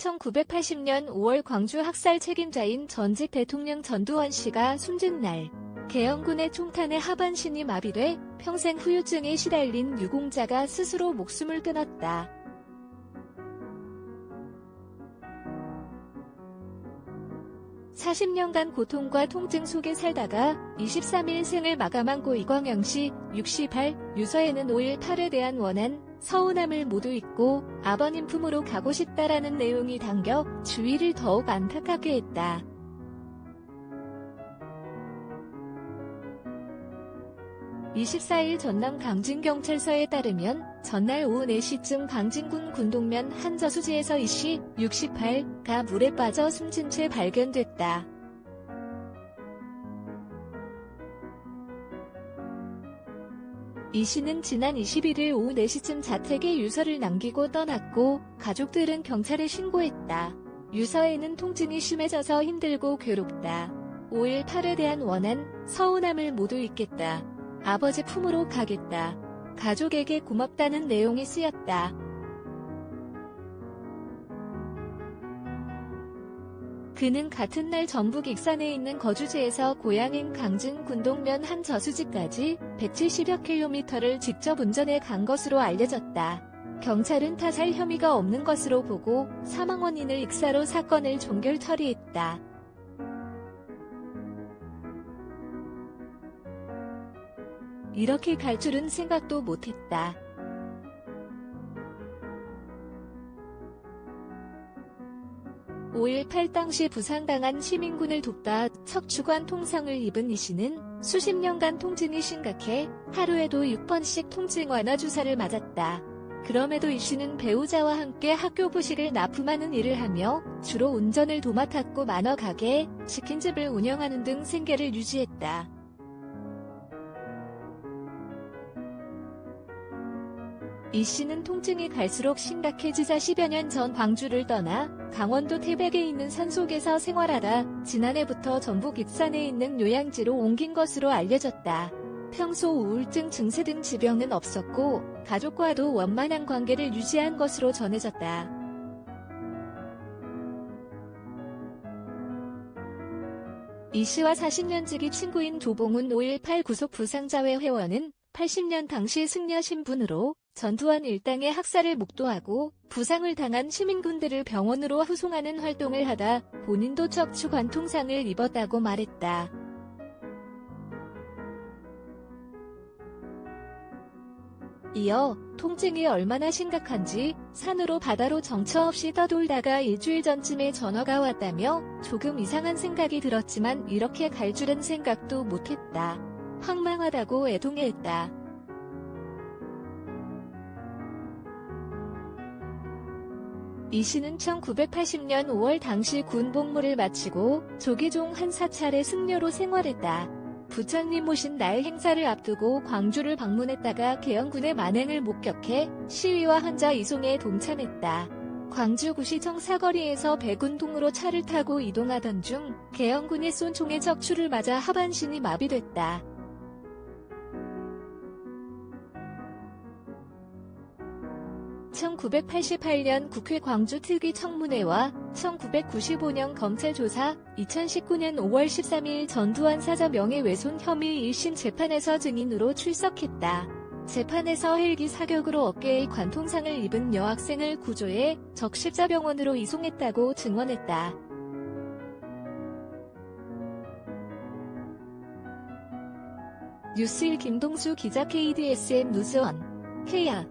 1980년 5월 광주 학살 책임자인 전직 대통령 전두환 씨가 숨진 날, 계엄군의 총탄에 하반신이 마비돼 평생 후유증에 시달린 유공자가 스스로 목숨을 끊었다. (40년간) 고통과 통증 속에 살다가 23일 생을 마감한 고 이광영 씨 68, 유서에는 5.18에 대한 원한, 서운함을 모두 잊고 아버님 품으로 가고 싶다라는 내용이 담겨 주위를 더욱 안타깝게 했다. (24일) 전남 강진경찰서에 따르면 전날 오후 4시쯤 강진군 군동면 한 저수지에서 이 씨 68가 물에 빠져 숨진 채 발견됐다. 이 씨는 지난 21일 오후 4시쯤 자택에 유서를 남기고 떠났고 가족들은 경찰에 신고했다. 유서에는 통증이 심해져서 힘들고 괴롭다. 5.18에 대한 원한, 서운함을 모두 잊겠다. 아버지 품으로 가겠다. 가족에게 고맙다는 내용이 쓰였다. 그는 같은 날 전북 익산에 있는 거주지에서 고향인 강진 군동면 한 저수지까지 170여 킬로미터를 직접 운전해 간 것으로 알려졌다. 경찰은 타살 혐의가 없는 것으로 보고 사망 원인을 익사로 사건을 종결 처리했다. 이렇게 갈 줄은 생각도 못했다. (5.18) 당시 부상당한 시민군을 돕다 척추관 통상을 입은 이 씨는 수십 년간 통증이 심각해 하루에도 6번씩 통증 완화 주사를 맞았다. 그럼에도 이 씨는 배우자와 함께 학교 부식을 납품하는 일을 하며 주로 운전을 도맡았고 만화 가게, 치킨집을 운영하는 등 생계를 유지했다. 이 씨는 통증이 갈수록 심각해지자 10여 년 전 광주를 떠나 강원도 태백에 있는 산속에서 생활하다 지난해부터 전북 익산에 있는 요양지로 옮긴 것으로 알려졌다. 평소 우울증 증세 등 지병은 없었고 가족과도 원만한 관계를 유지한 것으로 전해졌다. 이 씨와 40년 지기 친구인 조봉훈 5.18 구속 부상자회 회원은 80년 당시 승려 신분으로 전두환 일당의 학살을 목도하고 부상을 당한 시민군들을 병원으로 후송하는 활동을 하다 본인도 척추 관통상을 입었다고 말했다. 이어 통증이 얼마나 심각한지 산으로 바다로 정처 없이 떠돌다가 일주일 전쯤에 전화가 왔다며 조금 이상한 생각이 들었지만 이렇게 갈 줄은 생각도 못했다. 황망하다고 애동했다. 이 씨는 1980년 5월 당시 군 복무를 마치고 조계종 한 사찰의 승려로 생활했다. 부처님 오신 날 행사를 앞두고 광주를 방문했다가 계엄군의 만행을 목격해 시위와 환자 이송에 동참했다. 광주구시청 사거리에서 백운동으로 차를 타고 이동하던 중 계엄군이 쏜 총에 척추를 맞아 하반신이 마비됐다. (1988년) 국회 광주특위 청문회와 1995년 검찰조사, 2019년 5월 13일 전두환 사저 명예훼손 혐의 1심 재판에서 증인으로 출석했다. 재판에서 헬기 사격으로 어깨에 관통상을 입은 여학생을 구조해 적십자병원으로 이송했다고 증언했다. 뉴스1 김동수 기자 KDSM 뉴스원, 케야